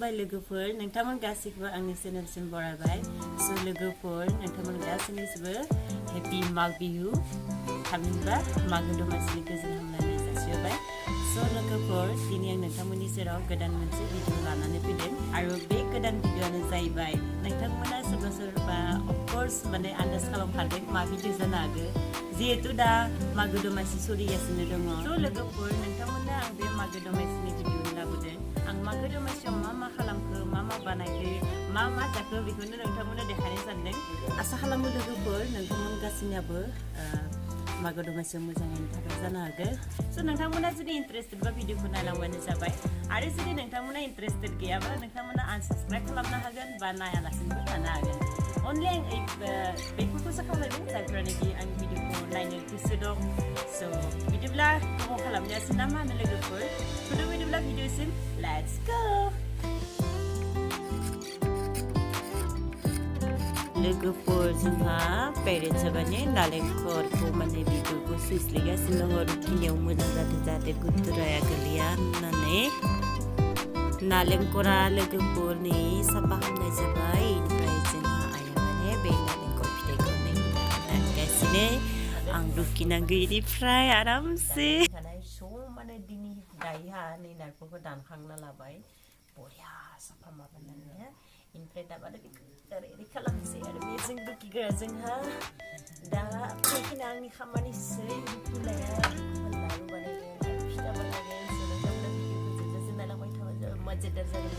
खुलुमबाय लोगोफोर नोंथांमोन गासिबो आंनि चेनेलसिम बरायबाय सो लोगोफोर नोंथांमोन गासिनिबो हेपि माघ बिहु थामहिनबा मागो दमासिनि गोजोन हामलायनाय जासिबाय सो लोगोफोर दिनै आं नोंथांमोननि सेराव गोदान मोनसे भिडिअ लानानै फैदों आरो बे गोदान भिडिअआनो जाहैबाय नोंथांमोना सोरबा अफकोर्स माने आन्दाज खालामखादों मा भिडिअ जानो हागौ जिहेतु दा मागो दमासि सोलिगासिनो दङ सो लोगोफोर नोंथांमोना आं बे मागो दमासिनि भिडिअ लाबोदों आं मागो दमासियाव मा खालामखो मा बानायखो मा जाखो बेखौनो नोंथांमोना देखायनो सानदों आसा खालामो लोगोफोर नोंथांमोन गासिनियाबो मागो दमासियाव मोजाङैनो थाबाय जानो हागौ सो नोंथांमोना जुदि इन्टारेस्टेड बा भिडिअखौ नायलांबानो जाबाय आरो जुदि नोंथांमोना इन्टारेस्टेड गैयाबा नोंथांमोना आनसाबस्क्राइब खालामनो हागोन बा नायालासिनोबो थानो हागोन अनलि आं बेफोरखौसो खालामदों जायफोरानोखि आंनि भिडिअखौ नायनो गोसो दं सो बिदिब्ला गोबाव खालामनायासो ना मा होनो लोगोफोर फुदु बिदिब्ला भिडिअसिम लेट्स गो लोगोफोर जोंहा पेरेन्टस माने नालेंखरखौ माने बिगुरखौ सुइस्लिगासिनो दङ रुखिनायाव मोजां जाथों जाहाथे गुद्राया गोलैया होननानै नालेंखरा लोगोफोरनि साफा खालामनाय जाबाय ओमफ्राय जोंहा आइया माने बे नालेंखर फिथाइखौ नागिरगासिनो आं रुखिनांगौ इनिफ्राय आरामसे माने दिनै दायोहा नै नालेंखरखौ दानखांना लाबाय बरिया साफा माबानानै ओमफ्राय दा माने ओरै खालामसै आरो बे जों रुखिग्रा जोंहा दा बेखिनि आंनि खामानिसै रुखिनाया लारु बानायगोन फिथा बानायगोन सोलोंथावना भिडिअखौ जोंजों नायलांबाय थाबा मजेदार जागोन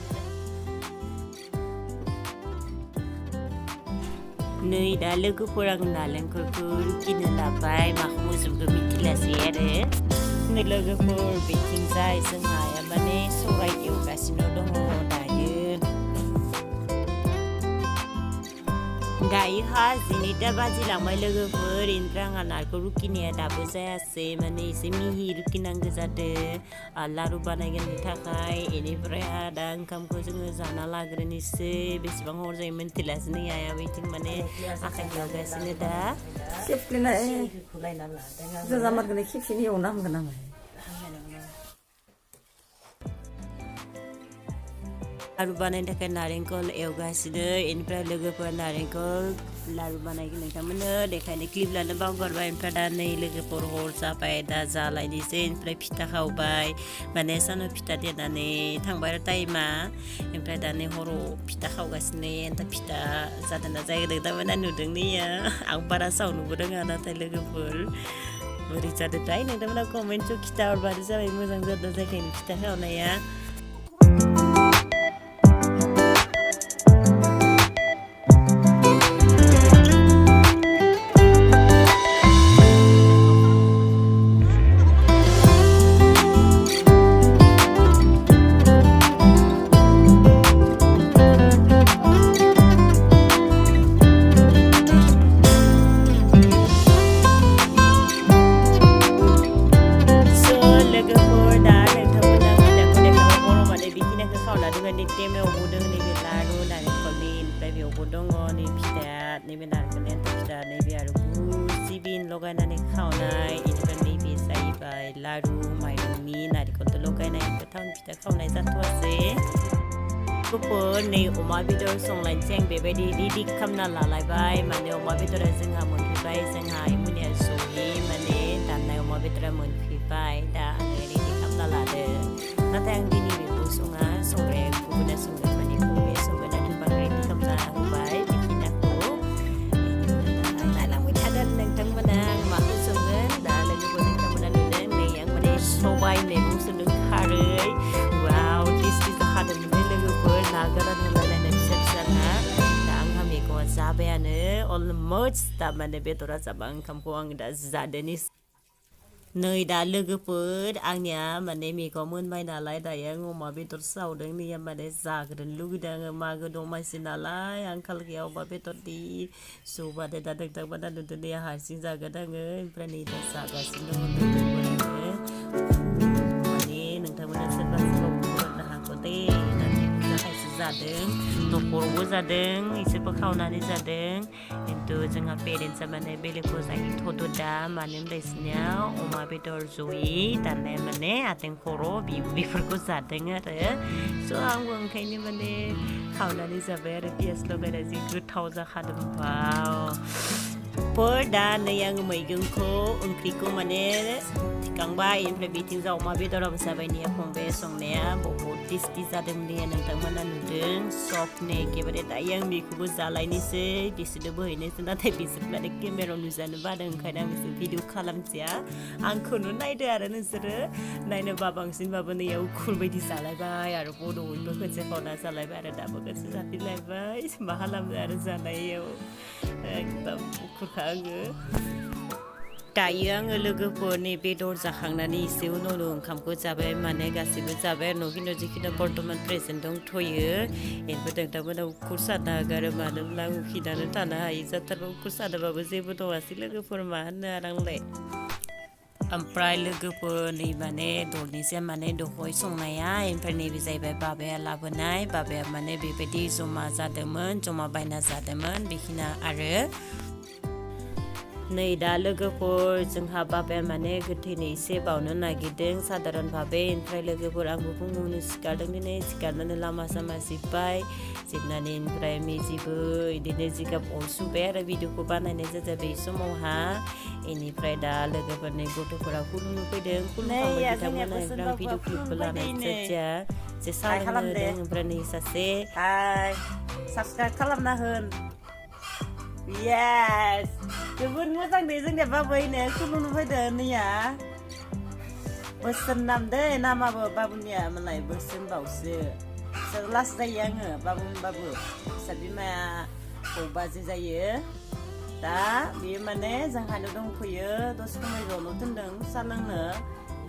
नै दा लोगोफोर आं नालेंखरखौ रुखिनो लाबाय माखौ मोजोबखौ मिथिलासै आरो नै लोगोफोर बेथिंजाय जोंहा माने सबाय एवगासिनो दङ दायोहा 12 बाजिलांबाय लोगोफोर ओमफ्राय आंहा नारेंखल रुखिनाया दाबो जायासै माने एसे मिहि रुखिनांगौ जादों लारु बानायगोननि थाखाय बेनिफ्राय दा ओंखामखौ जोङो जाना लाग्रोनोसै बेसेबां हर जायो मिन्थिलासै नै आइया बेथिं माने आखाइ लागासिनो दा जामारगोन खेबसेनि एवना हामगोन नामा लारु बानायनो थाखाय नारेंखल एवगासिनो इनिफ्राय लोगोफोर नारेंखल लारु बानायगोन नोंथांमोननो देखायनो क्लिप लानो बावगारबाय ओमफ्राय दा नै लोगोफोर हर जाबाय दा जालायनोसै ओमफ्राय फिथा खावबाय माने सानाव फिथा देनानै थांबाय टाइमा ओमफ्राय दा नै हराव फिथा खावगासिनो एन्था फिथा जादोंना जायाखै नोंथांमोना नुदों नैया आं बारा सावनोबो रोङा नाथाय लोगोफोर बोरै जादोंथाय नोंथांमोना कमेन्टआव खिथाहरबानो जाबाय मोजां जादों जायाखै फिथा खावनाया लगायनानै खावनाय इनिफ्राय नैबे जाहैबाय लारु माइरंनि नारिखलजों लगायनाय गोथाव फिथा खावनाय जाथ'वासै गुफुर नै अमा बेदर संलायनोसै आं बेबायदि रेडि खालामना लालायबाय माने अमा बेदरा जोंहा मोनफैबाय जोंहा मोनिया जयै माने दाननाय अमा बेदरा मोनफैबाय दा आङो रेडि खालामना लादों नाथाय आं दिनै बेखौ सङा संग्राया गुबुना संगोन माने फंबाया संगोन आरो बांद्राय रेडि खालामना होबाय नोंथांमोना आं माखौ संगोन दा लोगोफोर नोंथांमोना नुदों नै आं माने सबाय मैगं संदों खारै वाव टेस्टि जाखादोंमोन लोगोफोर ना गोरान होलायलायनाय फिसा ना दा आंहा मैगङा जाबायानो अलमस्ट दा माने बेदरा जाबा ओंखामखौ आं दा जादों नै दा लोगोफोर आंनिया माने मैगं मोनबाय नालाय दायो आं अमा बेदर सावदों नैया माने जाग्रोनो लुगैदों आङो मागो दमासि नालाय आंखाल गैया अमा बेदरनि सबादे दा नोंथांमोना नुदों नै हारसिं जागोन आङो ओमफ्राय नै दा जागासिनो दङ माने नोंथांमोना सोरबा बुंहरनो हागौ दे नाथाय जाखायसो जादों न'खरावबो जादों इसोरबो खावनानै जादों खिन्थु जिहेतु जोंहा पेरेन्टसा माने बेलेगखौ जायो थद' दा मानो होनब्ला इसोरनिया अमा बेदर जयै दाननाय माने आथिं खर' बेफोरखौ जादों आरो स' आंबो ओंखायनो माने खावनानै जाबाय आरो पियास लगायना जि गोथाव जाखादों दा नै आङो मैगंखौ ओंख्रिखौ माने थिखांबाय ओमफ्राय बिथिं जा अमा बेदराबो जाबाय ने फंबाय संनाया बहुद टेस्टि जादों दे नोंथांमोना नुदों सबनो एखेबारे दायो आं बेखौबो जालायनोसै बिसोरनो बोहैनोसै नाथाय बिसोर माने केमेरायाव नुजानो बादों ओंखायनो आं बिसोर भिडिअ खालामथिया आंखौनो नायदो आरो नोंसोरो नायनोबा बांसिनबाबो नैयाव खुल बायदि जालायबाय आरो बड'बो खनसे खावना जालायबाय आरो दाबो खनसे जाफिनलायबाय मा खालामनो आरो जानायाव एकदम खुरखा आङो दायो आङो लोगोफोरनि बेदर जाखांनानै एसे उनावनो ओंखामखौ जाबाय माने गासैबो जाबाय आरो न'खिनाव जिखिनि बर्थमान प्रेजेन्ट दंथ'यो एनबो नोंथांमोना उखुर सानो हागारो मानो होनब्ला आं उखिनानै थानो हायै जाथारबा उखुर सानोबाबो जेबो दङासै लोगोफोर मा होनो आरो आंलाय ओमफ्राय लोगोफोर नै माने दरनिसो माने दहय संनाया ओमफ्राय नैबे जाहैबाय बाबाया लाबोनाय बाबाया माने बेबायदि जमा जादोंमोन जमा बायना जादोंमोन बेखिना आरो नै दा लोगोफोर जोंहा बाबाया माने गोथैनो एसे बावनो नागिरदों साधारन भाबै ओमफ्राय लोगोफोर आंबो फुङावनो सिखारदों दिनै सिखारनानै लामा सामा सिबबाय सिबनानै ओमफ्राय मेजिबो बिदिनो जिगाब अरसुबाय आरो भिडिअखौ बानायनाय जादों बे समावहा बेनिफ्राय दा लोगोफोरनि गथ'फोरा खुलुमनो फैदों खुलुमखांबाय बिथांमोना ओमफ्राय आं भिडिअ क्लिपबो लानाय जादिया जे साहा लोंदों ओमफ्राय नै सासे साबसक्राइब खालामना होन Yes, जोबोद मोजां दे जोंनिया बाबुनो खुलुमनो फैदों नैया बोसोन नामदे नामाबो बाबुनिया मालाय बोसोन बावसो सोर लास्ट जायो आङो बाबु फिसा बिमाया बाजै जायो दा बेयो माने जोंहानो दंफैयो दसे खमाय ज'नो दोनदों साहा लोंनो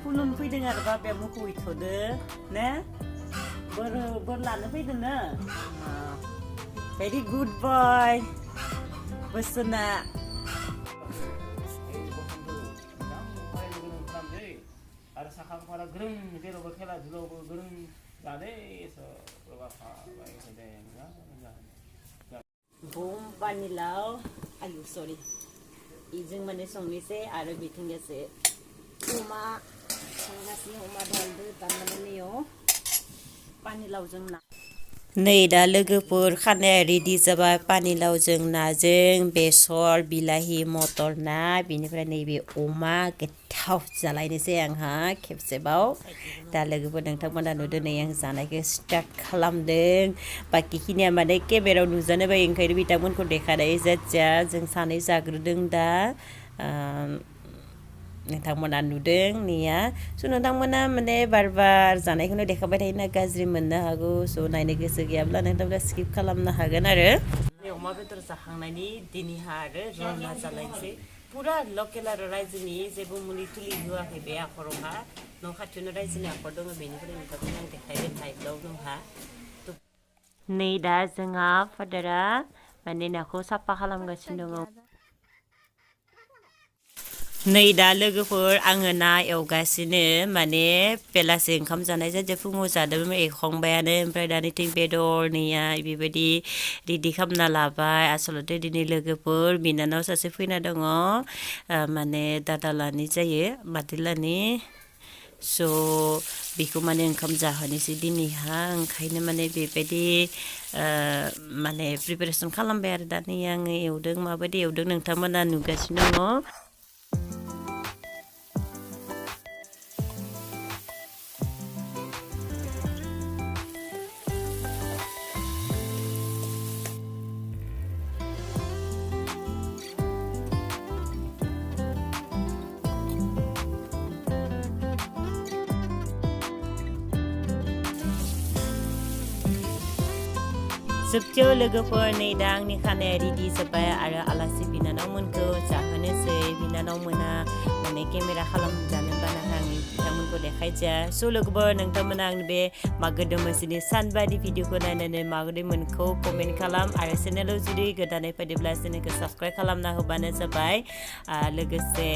खुलुमनो फैदों आरो बाबाया मोखौ हैथ'दो ने बोर लानो फैदों नो भेरि गुड बय बोसोना आरो साखा फारा ग्रों जेरावबो खेला धुलावबो ग्रों जादे बम पानिलाव आलु सरि इजों माने संनोसै आरो बिथिंजासे अमा संगासिनो अमा दालदो दाननानैयाव पानिलावजों ना नै दा लोगोफोर खानाया रेडि जाबाय पानिलावजों नाजों बेसर बिलाहि मटर ना बिनिफ्राय नैबे अमा गोथाव जालायनोसै आंहा खेबसेबाव दा लोगोफोर नोंथांमोना नुदों नै आं जानायखौ स्टार्ट खालामदों बाखिखिनिया माने केमेरायाव नुजानो बायो ओंखायनो बिथांमोनखौ देखायनाय जादिया जों सानै जाग्रोदों दा नोंथांमोना नुदों निया स' नोंथांमोना माने बार जानायखौनो देखाबाय थायोना गाज्रि मोननो हागौ स' नायनो गोसो गैयाब्ला नोंथांमोना स्किप खालामनो हागोन आरो अमा बेदर जाखांनायनि दिनैहा आरो रना जालायनोसै पुरा लकेल आरो रायजोनि जेबो मुलि तुलि होआखै बे आखरावहा न' खाथियावनो रायजोनि आखर दङ बेनिफ्राय नोंथांमोना आं देखायबाय थाइब्लाव जोंहा नै दा जोंहा फादारा माने नाखौ साफा खालामगासिनो दङ नै दा लोगोफोर आङो ना एवगासिनो माने बेलासे ओंखाम जानाय जादों फुङाव जादोंमोन एवखांबायानो ओमफ्राय दा नैथिं बेदरनिया बेबायदि रेडि खालामना लाबाय आसलथे दिनै लोगोफोर बिनानाव सासे फैना दङ माने दादालानि जायो मादैलानि स' बेखौ माने ओंखाम जाहोनोसै दिनैहा ओंखायनो माने बेबायदि माने प्रिपेरेसन खालामबाय आरो दा नै आङो एवदों माबायदि एवदों नोंथांमोना नुगासिनो दङ जोबथियाव लोगोफोर नै दा आंनि खानाया रेडि जाबाय आरो आलासि बिनानावमोनखौ जाहोनोसै बिनानावमोना माने केमेरा खालामजानो बानाखै आं बिथांमोनखौ देखायजाया स' लोगोफोर नोंथांमोना आंनि बे मागो दमासिनि सानबानि भिडिअखौ नायनानै माबोरै मोनखौ कमेन्ट खालाम आरो चेनेलाव जुदि गोदानै फैदोंब्ला चेनेलखौ साबस्क्राइब खालामना होबानो जाबाय लोगोसे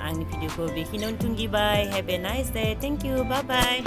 आंनि भिडिअखौ बेखिनियावनो थुंगिबाय have a nice day thank you bye bye